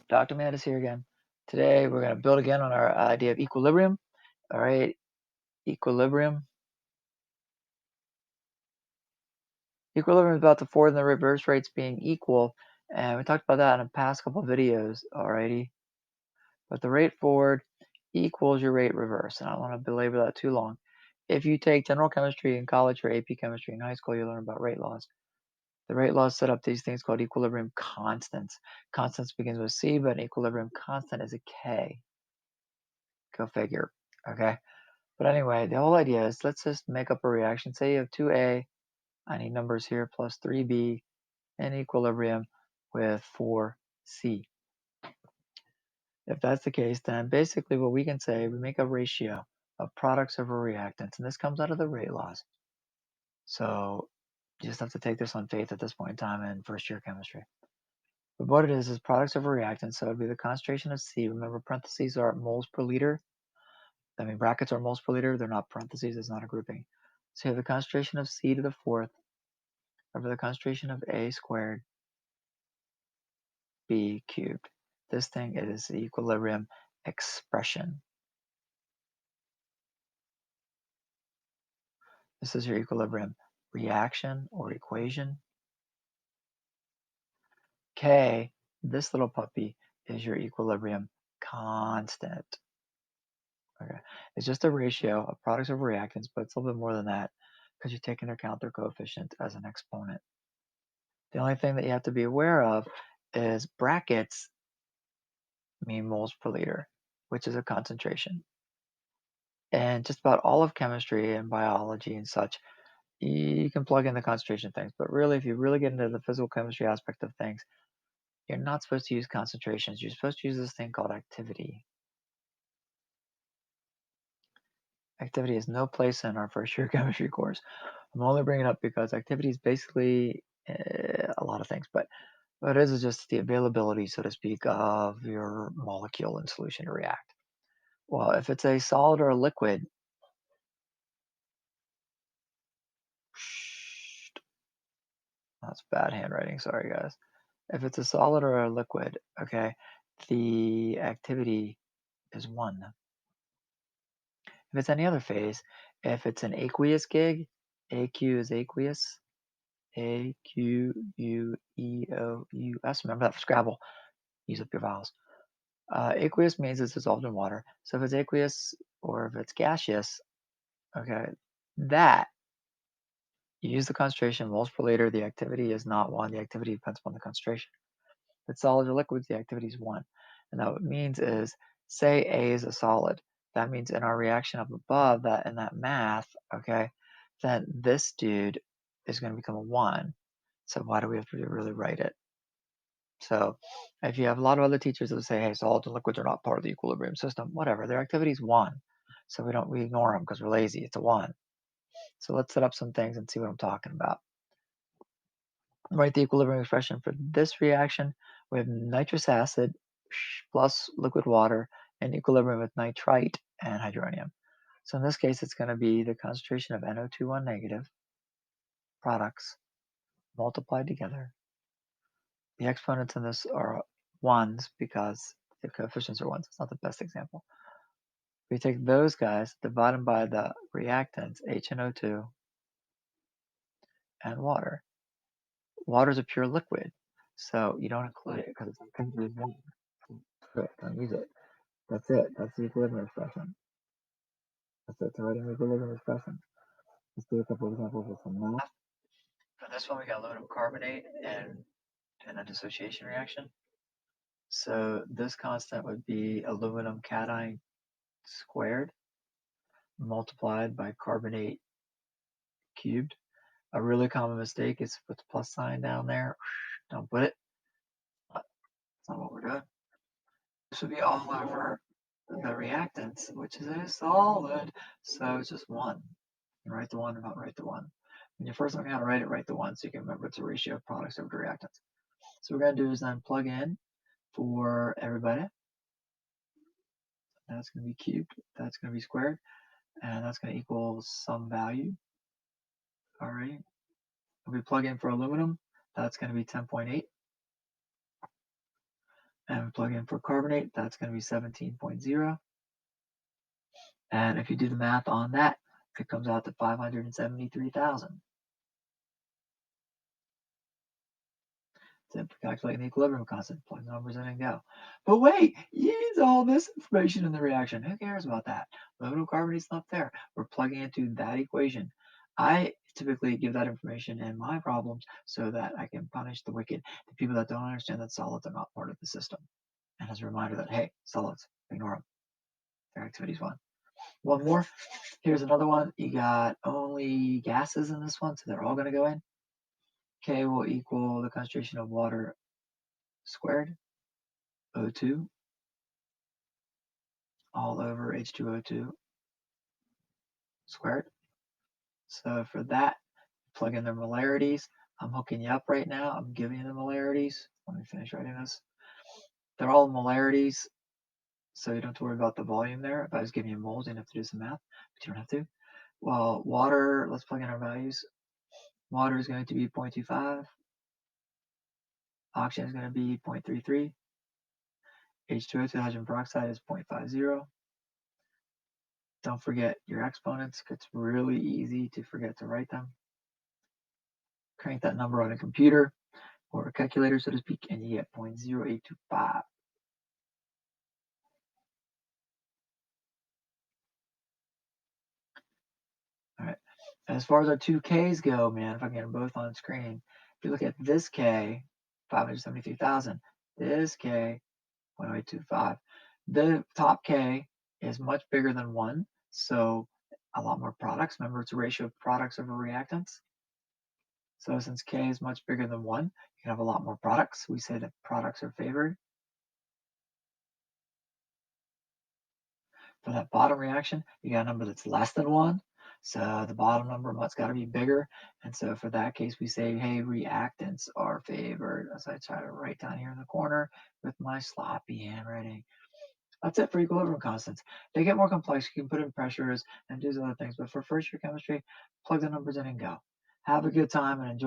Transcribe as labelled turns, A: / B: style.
A: Dr. Mandis here again. Today we're going to build again on our idea of equilibrium. All right, equilibrium. Equilibrium is about the forward and the reverse rates being equal, and we talked about that in the past couple of videos. Alrighty, but the rate forward equals your rate reverse, and I don't want to belabor that too long. If you take general chemistry in college or AP chemistry in high school, you learn about rate laws. The rate laws set up these things called equilibrium constants. Constants begins with C, but an equilibrium constant is a K. Go figure. Okay. But anyway, the whole idea is let's just make up a reaction. Say you have 2A, I need numbers here, plus 3B in equilibrium with 4C. If that's the case, then basically what we can say, we make a ratio of products over reactants, and this comes out of the rate laws. So you just have to take this on faith at this point in time in first year chemistry. But what it is products over reactants, so it would be the concentration of C. Remember, parentheses are moles per liter. I mean, brackets are moles per liter. They're not parentheses. It's not a grouping. So you have the concentration of C to the fourth over the concentration of A squared B cubed. This thing is the equilibrium expression. This is your equilibrium reaction or equation. K, this little puppy, is your equilibrium constant. Okay, it's just a ratio of products over reactants, but it's a little bit more than that because you take into account their coefficient as an exponent. The only thing that you have to be aware of is brackets mean moles per liter, which is a concentration. And just about all of chemistry and biology and such, you can plug in the concentration things. But really, if you really get into the physical chemistry aspect of things, you're not supposed to use concentrations. You're supposed to use this thing called activity. Activity has no place in our first year chemistry course. I'm only bringing it up because activity is basically a lot of things, but what it is just the availability, so to speak, of your molecule in solution to react. Well, if it's a solid or a liquid, that's bad handwriting, sorry guys. If it's a solid or a liquid, okay, the activity is 1. If it's any other phase, if it's an aqueous gig, AQ is aqueous, AQUEOUS. Remember that for Scrabble. Use up your vowels. Aqueous means it's dissolved in water. So if it's aqueous or if it's gaseous, okay, that you use the concentration moles per liter. The activity is not 1. The activity depends upon the concentration. If it's solids or liquids, the activity is 1. And that what it means is, say A is a solid. That means in our reaction up above, that in that math, okay, then this dude is going to become a 1. So why do we have to really write it? So if you have a lot of other teachers that say, hey, solids and liquids are not part of the equilibrium system, whatever, their activity is 1. So we ignore them because we're lazy. It's a 1. So let's set up some things and see what I'm talking about. Write the equilibrium expression for this reaction. We have nitrous acid plus liquid water in equilibrium with nitrite and hydronium. So in this case, it's going to be the concentration of NO2 negative products multiplied together. The exponents in this are 1s because the coefficients are 1s. It's not the best example. We take those guys, divide them by the reactants, HNO2 and water. Water is a pure liquid, so you don't include it because it's chemically 1. Don't use it. That's it. That's the equilibrium expression. That's it. So writing the equilibrium expression. Let's do a couple examples with some math. For this one, we got aluminum carbonate and a dissociation reaction. So this constant would be aluminum cation squared multiplied by carbonate cubed. A really common mistake is to put the plus sign down there. Don't put it. That's not what we're doing. This would be all over the reactants, which is a solid. So it's just 1. You write the 1 and not write the 1. When you first learn how to write it, write the 1 so you can remember it's a ratio of products over reactants. So what we're going to do is then plug in for everybody. That's going to be cubed. That's going to be squared. And that's going to equal some value. All right. If we plug in for aluminum, that's going to be 10.8. And we plug in for carbonate, that's going to be 17.0. And if you do the math on that, it comes out to 573,000. To calculate the equilibrium constant, plug the numbers in and go. But wait, you use all this information in the reaction. Who cares about that? Aluminum carbonate's not there. We're plugging into that equation. I typically give that information in my problems so that I can punish the wicked, the people that don't understand that solids are not part of the system. And as a reminder that, hey, solids, ignore them. Their activity's one. One more. Here's another one. You got only gases in this one, so they're all going to go in. K will equal the concentration of water squared, O2, all over H2O2 squared. So for that, plug in their molarities. I'm hooking you up right now. I'm giving you the molarities. Let me finish writing this. They're all molarities, so you don't have to worry about the volume there. If I was giving you moles, you'd have to do some math, but you don't have to. Well, water, let's plug in our values. Water is going to be 0.25. Oxygen is going to be 0.33. H2O2 hydrogen peroxide is 0.50. Don't forget your exponents. It's really easy to forget to write them. Crank that number on a computer or a calculator, so to speak, and you get 0.0825. All right. As far as our two Ks go, man, if I can get them both on screen, if you look at this K, 573,000, this K, 0.0825, the top K is much bigger than 1, so a lot more products. Remember, it's a ratio of products over reactants. So since K is much bigger than 1, you can have a lot more products. We say that products are favored. For that bottom reaction, you got a number that's less than 1. So the bottom number must got to be bigger. And so for that case, we say, hey, reactants are favored, as I try to write down here in the corner with my sloppy handwriting. That's it for equilibrium constants. They get more complex. You can put in pressures and do other things. But for first year chemistry, plug the numbers in and go. Have a good time and enjoy.